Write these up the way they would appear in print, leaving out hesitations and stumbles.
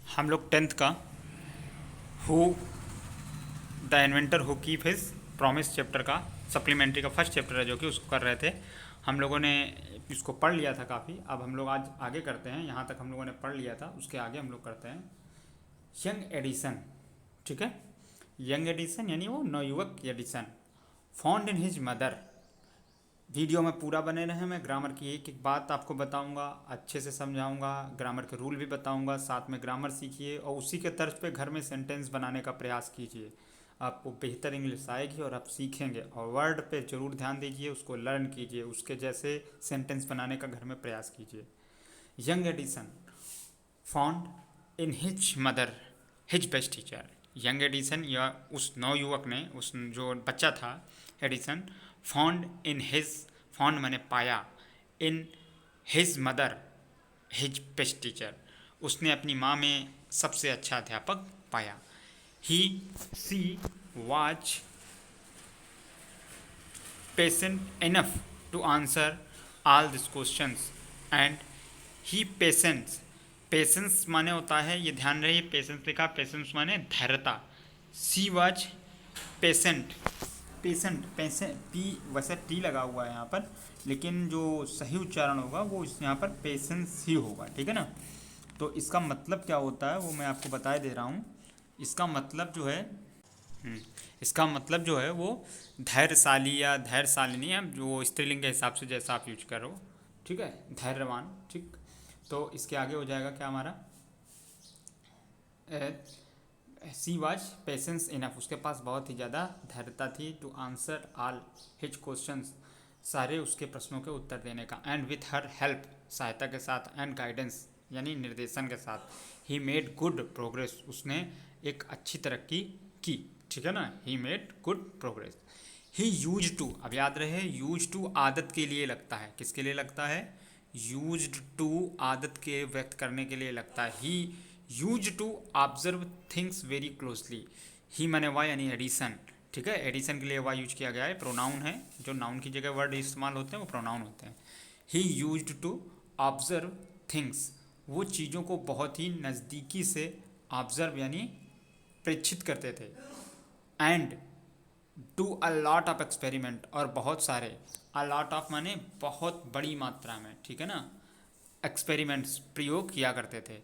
हम लोग टेंथ का who the inventor who keep his promise chapter का सप्लीमेंट्री का फर्स्ट चैप्टर है जो कि उसको कर रहे थे। हम लोगों ने इसको पढ़ लिया था काफ़ी। अब हम लोग आज आगे करते हैं। यहाँ तक हम लोगों ने पढ़ लिया था, उसके आगे हम लोग करते हैं यंग एडिसन। ठीक है, यंग एडिसन यानी वो नवयुवक Edison found in his mother. Video में पूरा बने रहे। मैं ग्रामर की एक एक बात आपको बताऊंगा, अच्छे से समझाऊंगा, ग्रामर के रूल भी बताऊंगा, साथ में ग्रामर सीखिए और उसी के तर्ज पे घर में सेंटेंस बनाने का प्रयास कीजिए। आपको बेहतर इंग्लिश आएगी और आप सीखेंगे। और वर्ड पे ज़रूर ध्यान दीजिए, उसको लर्न कीजिए, उसके जैसे सेंटेंस बनाने का घर में प्रयास कीजिए। Young Edison found in his mother his best teacher. Young Edison या उस नवयुवक ने, उस जो बच्चा था Edison, found in his, found मैंने पाया, in his mother his best teacher, उसने अपनी माँ में सबसे अच्छा अध्यापक पाया। He she was patient enough to answer all this questions and he patience, patience माने होता है, ये ध्यान रहे, पेशेंस लिखा, पेशेंस माने धैर्यता। She was patient, patient patient P वैसे टी लगा हुआ है यहाँ पर, लेकिन जो सही उच्चारण होगा वो यहाँ पर पेशेंस ही होगा। ठीक है ना। तो इसका मतलब क्या होता है वो मैं आपको बता दे रहा हूँ। इसका मतलब जो है इसका मतलब जो है वो धैर्यशाली या धैर्यशालिनी है, जो स्त्रीलिंग के हिसाब से जैसा आप यूज करो। ठीक है, धैर्यवान। ठीक, तो इसके आगे हो जाएगा क्या हमारा, सी वाज पेशेंस इनफ, उसके पास बहुत ही ज़्यादा धैर्यता थी, to answer all his questions, सारे उसके प्रश्नों के उत्तर देने का, एंड विथ हर हेल्प, सहायता के साथ, एंड गाइडेंस यानी निर्देशन के साथ, ही मेड गुड प्रोग्रेस, उसने एक अच्छी तरक्की की। ठीक है ना, he made good progress. He used to, अब याद रहे, यूज टू आदत के लिए लगता है, किसके लिए लगता है, यूज टू आदत के व्यक्त करने के लिए लगता है। He used to observe things very closely. He माने वाई यानी एडिशन। ठीक है, एडिशन के लिए वाई यूज किया गया है, प्रोनाउन है, जो नाउन की जगह वर्ड इस्तेमाल होते हैं वो प्रोनाउन होते हैं। ही यूज टू ऑब्जर्व थिंग्स, वो चीज़ों को बहुत ही नज़दीकी से ऑब्जर्व यानी प्रेक्षित करते थे। And do a lot of experiment, और बहुत सारे, अ लॉट ऑफ माने बहुत बड़ी मात्रा में, ठीक है ना, एक्सपेरिमेंट्स प्रयोग किया करते थे।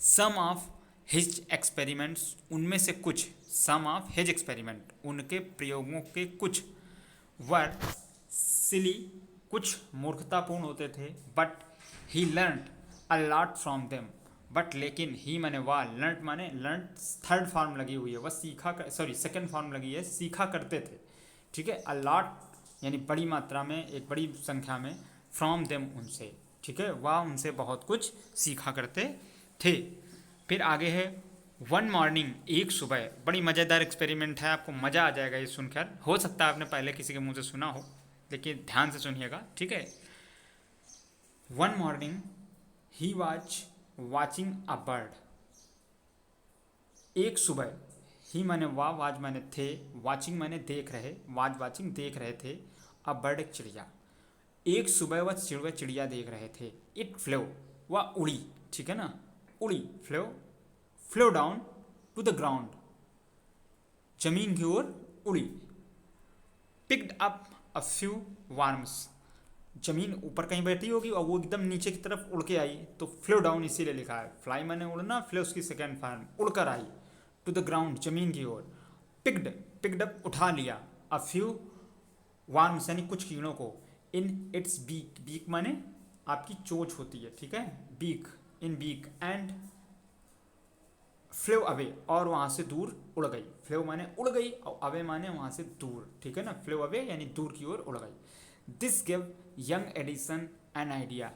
सम ऑफ हिज एक्सपेरिमेंट्स, उनमें से कुछ, सम ऑफ हिज एक्सपेरिमेंट, उनके प्रयोगों के कुछ, वर सिली, कुछ मूर्खतापूर्ण होते थे, but he learn a lot from them, but लेकिन ही माने वाह, लर्न माने लर्न थर्ड फॉर्म लगी हुई है, वह सीखा कर, सॉरी सेकंड फॉर्म लगी है, सीखा करते थे। ठीक है, अ लॉट यानी बड़ी मात्रा में, एक बड़ी संख्या में, फ्रॉम देम उनसे, ठीक है, वह उनसे बहुत कुछ सीखा करते थे। फिर आगे है वन मॉर्निंग, एक सुबह, बड़ी मज़ेदार एक्सपेरिमेंट है, आपको मज़ा आ जाएगा ये सुनकर। हो सकता है आपने पहले किसी के मुंह से सुना हो, लेकिन ध्यान से सुनिएगा। ठीक है, one morning he watch watching a bird, एक सुबह, ही माने वाह, वाज माने थे, वॉचिंग माने देख रहे, वाज वॉचिंग देख रहे थे, अ बर्ड एक चिड़िया, एक सुबह वह चिड़िया देख रहे थे। इट फ्लो, वह उड़ी, ठीक है ना, उड़ी, flew, flew down to the ground, जमीन की ओर उड़ी। Picked up a few worms, जमीन ऊपर कहीं बैठी होगी और वो एकदम नीचे की तरफ उड़ के आई, तो फ्लो डाउन इसीलिए लिखा है, फ्लाई मैंने उड़ना, फ्लो उसकी सेकेंड फॉर्म, उड़कर आई, टू द ग्राउंड जमीन की ओर। पिक्ड, पिक्ड अप उठा लिया, अ फ्यू वार्म्स यानी कुछ कीड़ों को, इन इट्स बीक, बीक माने आपकी चोंच होती है, ठीक है, beak, in beak, and flew away, और वहाँ से दूर उड़ गई, फ्लो माने उड़ गई और अवे माने वहाँ से दूर, ठीक है ना, फ्लो अवे यानी दूर की ओर उड़ गई। This give young Edison an idea,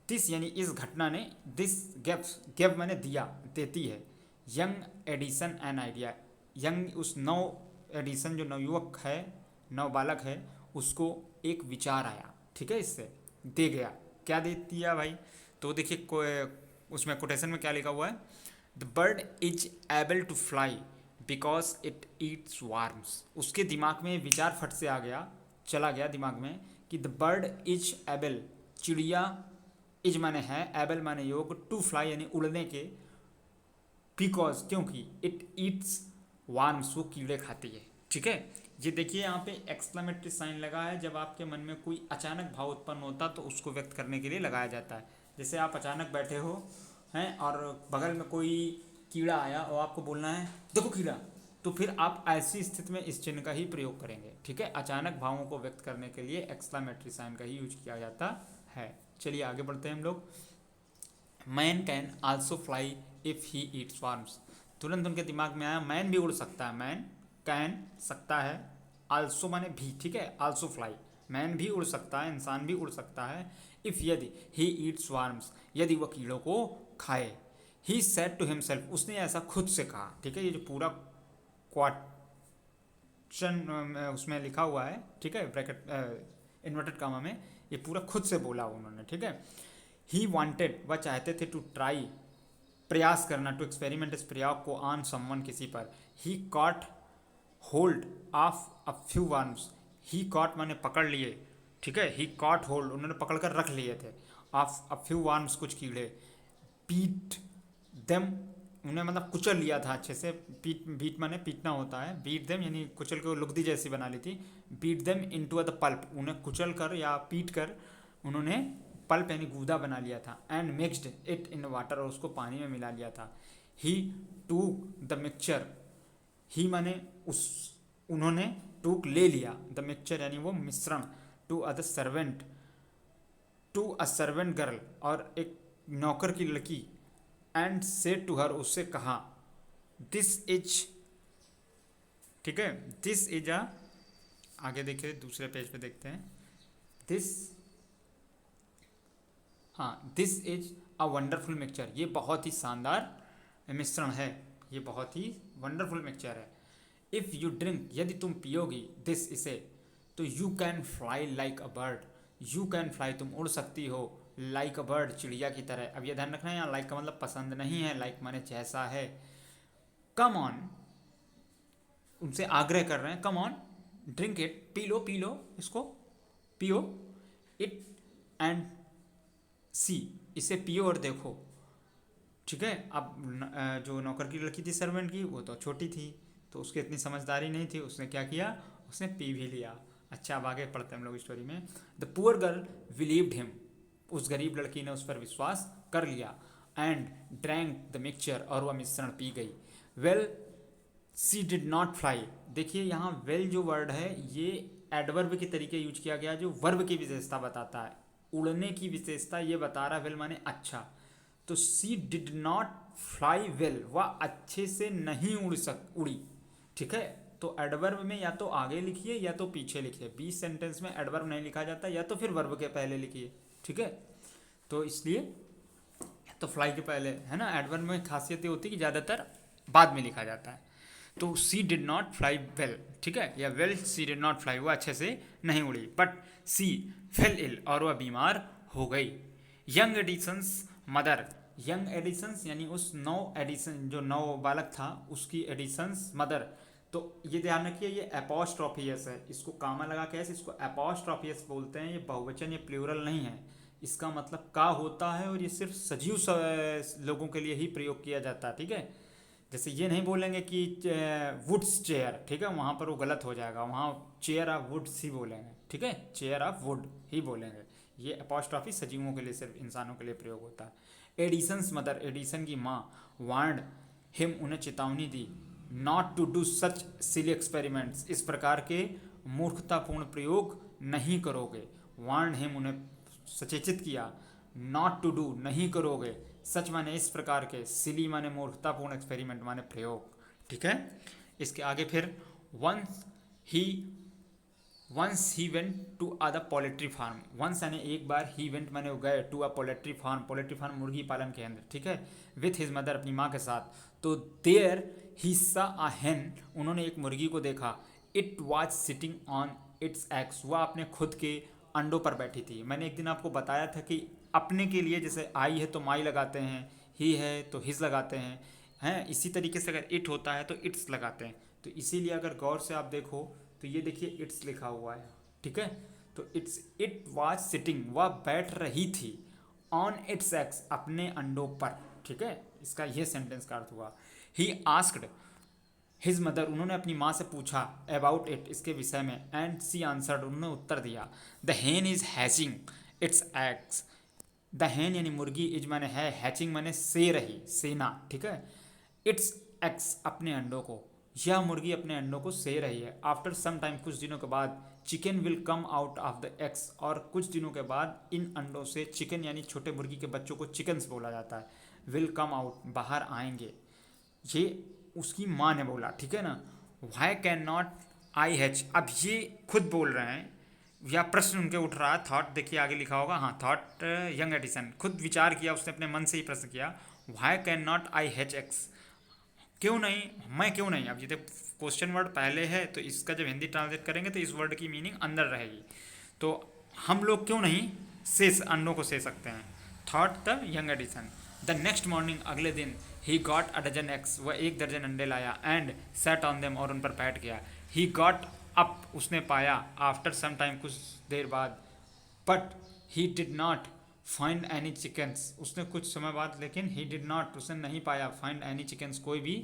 this यानी इस घटना ने, दिस गिव्स, गिव माने दिया, देती है, young Edison an idea, young उस नव एडिसन जो नवयुवक है, नव बालक है, उसको एक विचार आया, ठीक है, इससे दे गया, क्या दे दिया भाई, तो देखिए उसमें कोटेशन में क्या लिखा हुआ है, the bird is able to fly because it eats worms, उसके दिमाग में विचार फट से आ गया, चला गया दिमाग में कि द बर्ड इज एबल, चिड़िया, इज माने है, एबल माने योग, टू फ्लाई यानी उड़ने के, बिकॉज क्योंकि इट ईट्स वार्म्स, वो कीड़े खाती है। ठीक है, ये देखिए यहाँ पे एक्सक्लेमेटरी साइन लगा है, जब आपके मन में कोई अचानक भाव उत्पन्न होता तो उसको व्यक्त करने के लिए लगाया जाता है। जैसे आप अचानक बैठे हो हैं और बगल में कोई कीड़ा आया और आपको बोलना है देखो कीड़ा, तो फिर आप ऐसी स्थिति में इस चिन्ह का ही प्रयोग करेंगे। ठीक है, अचानक भावों को व्यक्त करने के लिए एक्सक्लेमेटरी साइन का ही यूज किया जाता है। चलिए आगे बढ़ते हैं हम लोग। Man can also fly if he eats worms. तुरंत उनके दिमाग में आया मैन भी उड़ सकता है, मैन कैन सकता है, आल्सो माने भी। ठीक है, आल्सो फ्लाई, मैन भी उड़ सकता है, इंसान भी उड़ सकता है। इफ यदि ही ईट्स वर्म्स, यदि वह कीड़ों को खाए। ही सेड टू हिमसेल्फ, उसने ऐसा खुद से कहा। ठीक है, ये जो पूरा क्वेश्चन उसमें लिखा हुआ है, ठीक है, ब्रैकेट इन्वर्टेड कामा में, ये पूरा खुद से बोला उन्होंने। ठीक है, ही वांटेड, वह चाहते थे, टू ट्राई, प्रयास करना, टू एक्सपेरिमेंट, इस प्रयोग को, ऑन समवन, किसी पर। He caught hold of a few worms, he caught माने पकड़ लिए। ठीक है, ही कॉट होल्ड, उन्होंने पकड़ कर रख लिए थे, ऑफ अ फ्यू वर्म्स, कुछ कीड़े। बीट देम, उन्हें मतलब कुचल लिया था अच्छे से। बीट, बीट माने पीटना होता है, बीट देम यानी कुचल के लुगदी जैसी बना ली थी। Beat them into the pulp, उन्हें कुचल कर या पीट कर उन्होंने पल्प यानी गूदा बना लिया था। And mixed it in water, और उसको पानी में मिला लिया था। ही टूक द मिक्सचर, ही माने उस, उन्होंने, टूक ले लिया, द मिक्सचर यानी वो मिश्रण, to a the servant, to a servant girl, और एक नौकर की लड़की। एंड सेड टू हर, उससे कहा, दिस इज, ठीक है, दिस इज अ, आगे देखिए दूसरे पेज पे देखते हैं, दिस, हाँ, this is a wonderful mixture, ये बहुत ही शानदार मिश्रण है, ये बहुत ही वंडरफुल मिक्सचर है। इफ़ यू ड्रिंक, यदि तुम पियोगी, दिस, इसे, तो you can fly like a bird, you can fly, तुम उड़ सकती हो, लाइक अ बर्ड, चिड़िया की तरह। अब ये ध्यान रखना है, यहाँ लाइक का मतलब पसंद नहीं है, लाइक माने जैसा है। कम ऑन, उनसे आग्रह कर रहे हैं, कम ऑन, ड्रिंक इट, पी लो इसको, पियो, इट एंड सी, इसे पियो और देखो। ठीक है, अब जो नौकर की लड़की थी सर्वेंट की, वो तो छोटी थी, तो उसकी इतनी समझदारी नहीं थी, उसने क्या किया, उसने पी भी लिया। अच्छा, अब आगे पढ़ते हैं हम लोग स्टोरी में। The poor girl believed him, उस गरीब लड़की ने उस पर विश्वास कर लिया। एंड ड्रैंक द मिक्सचर, और वह मिश्रण पी गई। Well she did not fly, देखिए यहाँ वेल जो वर्ड है ये एडवर्ब के तरीके यूज किया गया, जो वर्ब की विशेषता बताता है, उड़ने की विशेषता ये बता रहा है। वेल माने अच्छा, तो she did not fly well, वह अच्छे से नहीं उड़ी। ठीक है, तो एडवर्ब में या तो आगे लिखिए या तो पीछे लिखिए, 20 सेंटेंस में एडवर्ब नहीं लिखा जाता, या तो फिर वर्ब के पहले लिखिए। ठीक है, तो इसलिए तो फ्लाई के पहले है ना, एडवर्ब में खासियत ये होती है कि ज़्यादातर बाद में लिखा जाता है। तो she did not fly well, ठीक है, या well she did not fly, वो अच्छे से नहीं उड़ी। बट सी फेल इल, और वह बीमार हो गई। Young Edison's mother, young Edison's यानी उस नौ एडिसन, जो नौ बालक था उसकी एडिसन्स मदर। तो ये ध्यान रखिए, ये एपोस्ट्रोफियस है, इसको कामा लगा के ऐसे, इसको एपोस्ट्रोफियस बोलते हैं। ये बहुवचन, ये प्लूरल नहीं है, इसका मतलब का होता है, और ये सिर्फ सजीव लोगों के लिए ही प्रयोग किया जाता है। ठीक है, जैसे ये नहीं बोलेंगे कि वुड्स चेयर, ठीक है, वहाँ पर वो गलत हो जाएगा, वहाँ चेयर ऑफ वुड्स ही बोलेंगे। ठीक है, चेयर ऑफ वुड ही बोलेंगे। ये अपोस्ट्रॉफी सजीवों के लिए, सिर्फ इंसानों के लिए प्रयोग होता है। एडिसन्स मदर, एडिसन की माँ, वार्ड हिम, उन्हें चेतावनी दी, not to do such silly experiments, इस प्रकार के मूर्खतापूर्ण प्रयोग नहीं करोगे। वार्ड हिम, उन्हें सचेतित किया, नॉट टू डू, नहीं करोगे, सच माने इस प्रकार के, सिली माने मूर्खतापूर्ण, एक्सपेरिमेंट माने प्रयोग। ठीक है, इसके आगे फिर once he went to a the poultry farm, once यानी एक बार, ही वेंट माने गए, to a poultry farm, poultry farm मुर्गी पालन केंद्र। ठीक है, विथ हिज मदर, अपनी माँ के साथ। तो देयर ही सा अ हेन, उन्होंने एक मुर्गी को देखा। It was sitting on it's eggs, वह अपने खुद के अंडों पर बैठी थी। मैंने एक दिन आपको बताया था कि अपने के लिए जैसे आई है तो माई लगाते हैं, ही है तो हिज लगाते हैं, इसी तरीके से अगर इट होता है तो इट्स लगाते हैं। तो इसीलिए अगर गौर से आप देखो तो ये देखिए इट्स लिखा हुआ है। ठीक है, तो इट वाज सिटिंग, वह बैठ रही थी, ऑन इट्स एग्स, अपने अंडों पर। ठीक है, इसका ये सेंटेंस का अर्थ हुआ। ही आस्क्ड हिज मदर, उन्होंने अपनी माँ से पूछा अबाउट इट, इसके विषय में, एंड सी आंसर्ड, उन्होंने उत्तर दिया द हेन is hatching it's eggs. The हेन यानी मुर्गी, इज माने है, हैचिंग माने से रही, सेना, ठीक है, इट्स एग्स अपने अंडों को, यह मुर्गी अपने अंडों को से रही है। आफ्टर सम टाइम, कुछ दिनों के बाद, chicken will come out of the eggs, और कुछ दिनों के बाद इन अंडों से, चिकन यानी छोटे मुर्गी के बच्चों को चिकन्स बोला जाता है, विल कम आउट बाहर आएंगे, ये उसकी माँ ने बोला, ठीक है ना। Why can not I hatch, अब ये खुद बोल रहे हैं या प्रश्न उनके उठ रहा है, थॉट देखिए आगे लिखा होगा, हाँ थॉट, यंग एडिसन खुद विचार किया, उसने अपने मन से ही प्रश्न किया, why can not I hatch eggs, क्यों नहीं, मैं क्यों नहीं। अब ये क्वेश्चन वर्ड पहले है तो इसका जब हिंदी ट्रांसलेट करेंगे तो इस वर्ड की मीनिंग अंदर रहेगी, तो हम लोग क्यों नहीं से अंडों को से सकते हैं। Thought the young Edison. The next morning, अगले दिन, he got a dozen eggs, वह 1 दर्जन अंडे लाया, एंड सेट ऑन देम, और उन पर बैठ गया। ही गॉट अप, उसने पाया, आफ्टर सम टाइम, कुछ देर बाद, but he did not find any chickens, उसने कुछ समय बाद, लेकिन ही डिड नॉट, उसने नहीं पाया, फाइंड एनी चिकन्स, कोई भी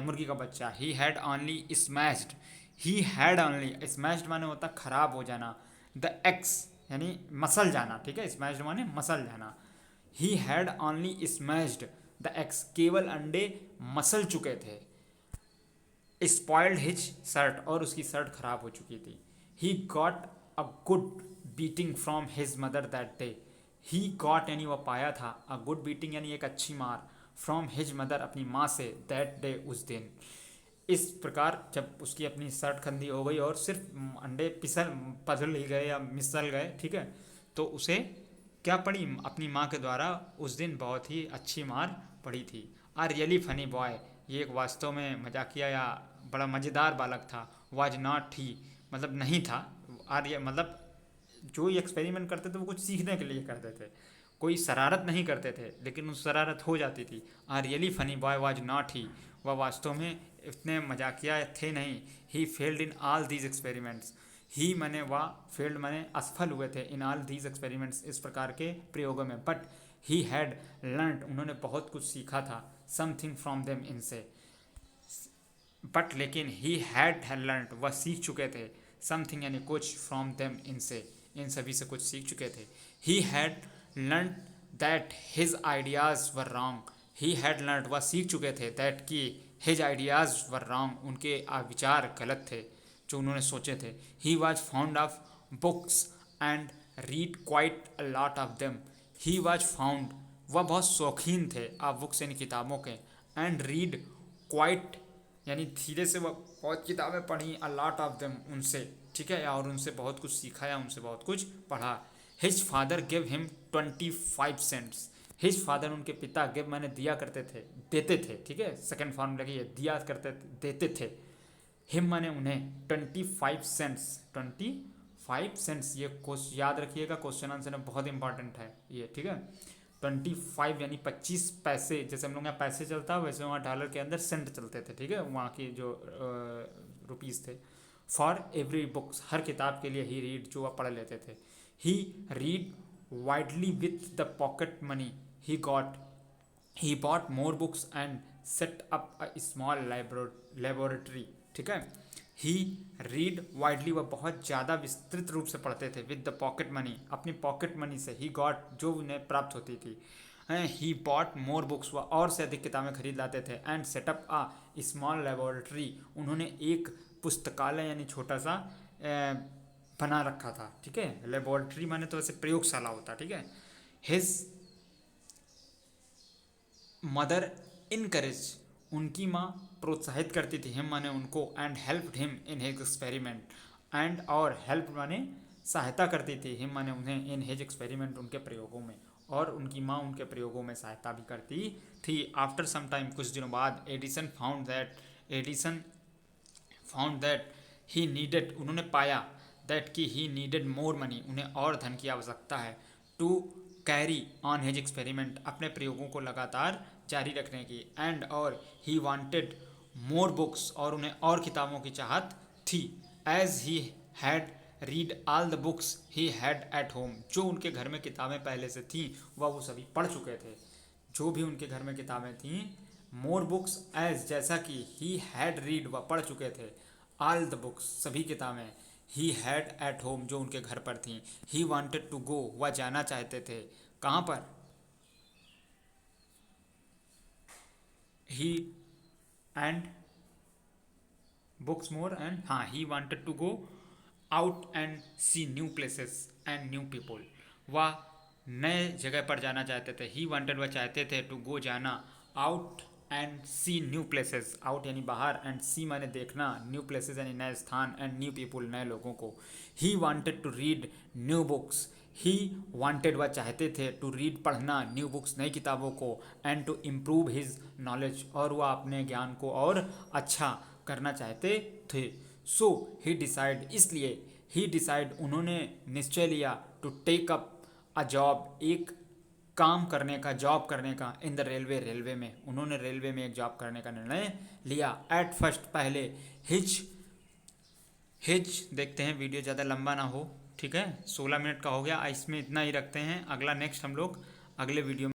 मुर्गी का बच्चा। He had only smashed, he had only, smashed माने होता खराब हो जाना, द एग्स यानी मसल जाना, ठीक है, स्मैश्ड माने मसल जाना। He had only smashed the eggs, केवल अंडे मसल चुके थे। स्पॉइल्ड हिज शर्ट, और उसकी शर्ट खराब हो चुकी थी। ही got a good beating from his mother that day, he got यानी वह पाया था, अ गुड बीटिंग यानी एक अच्छी मार, फ्रॉम हिज मदर अपनी माँ से, दैट डे उस दिन। इस प्रकार जब उसकी अपनी शर्ट खंदी हो गई और सिर्फ अंडे पधल ही गए या मिसल गए, ठीक है, तो उसे क्या पड़ी, अपनी माँ के द्वारा उस दिन बहुत ही अच्छी मार पड़ी थी। आ रियली फनी बॉय, ये एक वास्तव में मजाकिया या बड़ा मज़ेदार बालक था। वाज नॉट ही मतलब नहीं था, आर्य मतलब जो ये एक्सपेरिमेंट करते थे वो कुछ सीखने के लिए करते थे, कोई शरारत नहीं करते थे, लेकिन उस शरारत हो जाती थी। A really funny boy was not he, वह वास्तव में इतने मजाकिया थे नहीं। He failed in all these experiments, he माने वह, फेल्ड माने असफल हुए थे, इन ऑल दीज एक्सपेरिमेंट्स इस प्रकार के प्रयोगों में, बट ही हैड लर्नड, उन्होंने बहुत कुछ सीखा था, समथिंग फ्रॉम देम, इनसे, बट लेकिन ही हैड लर्नड, वह सीख चुके थे, समथिंग यानी कुछ, फ्रॉम देम इनसे, इन सभी से कुछ सीख चुके थे। He had learned that his ideas were wrong, he had learned, वह सीख चुके थे, दैट कि हिज आइडियाज़ वर रॉन्ग, उनके विचार गलत थे जो उन्होंने सोचे थे। He was found of books and read quite a lot of them, he was found, वह बहुत शौकीन थे ऑफ बुक्स यानी किताबों के, एंड रीड क्वाइट यानी धीरे से वह बहुत किताबें पढ़ी, अ लॉट ऑफ देम, उनसे, ठीक है, और उनसे बहुत कुछ सीखा या उनसे बहुत कुछ पढ़ा। His father give him 25 cents, his father उनके पिता, गिव मैंने दिया करते थे, देते थे, ठीक है, सेकेंड फॉर्मूला की दिया करते थे, देते थे, हिम माने उन्हें, 25 सेंट्स, 25 सेंट्स, ये याद रखिएगा, क्वेश्चन आंसर में बहुत इंपॉर्टेंट है ये, ठीक है। 25 यानी 25 पैसे, जैसे हम लोग यहाँ पैसे चलता है वैसे वहाँ डॉलर के अंदर सेंट चलते थे, ठीक है, वहाँ की जो रुपीज़ थे। फॉर एवरी बुक्स, हर किताब के लिए, ही रीड, जो वह पढ़ लेते थे। He read widely with the pocket money he got, he bought more books and set up a small laboratory, ठीक है। ही रीड वाइडली, वह बहुत ज़्यादा विस्तृत रूप से पढ़ते थे, विद द पॉकेट मनी, अपनी पॉकेट मनी से, ही गॉट, जो उन्हें प्राप्त होती थी। ही बॉट मोर बुक्स, वह और से अधिक किताबें खरीद लाते थे, and set up a small laboratory, उन्होंने एक पुस्तकालय यानी छोटा सा बना रखा था, ठीक है। लेबोरेटरी माने तो वैसे प्रयोगशाला होता, ठीक है। हिज मदर इनकरेज, उनकी माँ प्रोत्साहित करती थी, हिम माने उनको, and help him in his experiment, and और हेल्प माने सहायता करती थी, हिम माने उन्हें, इन हिज एक्सपेरिमेंट, उनके प्रयोगों में, और उनकी माँ उनके प्रयोगों में सहायता भी करती थी। आफ्टर सम टाइम, कुछ दिनों बाद, Edison found that he needed, उन्होंने पाया, दैट कि ही नीडेड मोर मनी, उन्हें और धन की आवश्यकता है, to carry on his experiment, अपने प्रयोगों को लगातार जारी रखने की, एंड और ही वांटेड मोर बुक्स, और उन्हें और किताबों की चाहत थी, as he had read all the books he had at home, जो उनके घर में किताबें पहले से थीं वह वो सभी पढ़ चुके थे। जो भी उनके घर में किताबें थीं, मोर बुक्स एज, जैसा कि ही हैड रीड, वह पढ़ चुके थे, ऑल द बुक्स, सभी किताबें, ही हैड एट होम, जो उनके घर पर थीं, ही वांटेड टू गो, वह जाना चाहते थे, कहाँ पर, he and books more and, हाँ, he wanted to go out and see new places and new people, वह नए जगह पर जाना चाहते थे, ही वांटेड, वह चाहते थे, टू गो, जाना, out and see new places, out यानी बाहर, एंड सी माने देखना, न्यू प्लेसेस यानी नए स्थान, एंड न्यू पीपल, नए लोगों को, he wanted to read new books, he wanted, वह चाहते थे, टू रीड, पढ़ना, न्यू बुक्स, नई किताबों को, and to improve his knowledge, और वह अपने ज्ञान को और अच्छा करना चाहते थे। सो ही डिसाइड, इसलिए ही डिसाइड, उन्होंने निश्चय लिया, to take up a job, एक काम करने का, जॉब करने का, इन द रेलवे, रेलवे में, उन्होंने रेलवे में एक जॉब करने का निर्णय लिया। एट फर्स्ट, पहले, हिज हिज देखते हैं, वीडियो ज़्यादा लंबा ना हो, ठीक है, 16 मिनट का हो गया, इसमें इतना ही रखते हैं, अगला नेक्स्ट हम लोग अगले वीडियो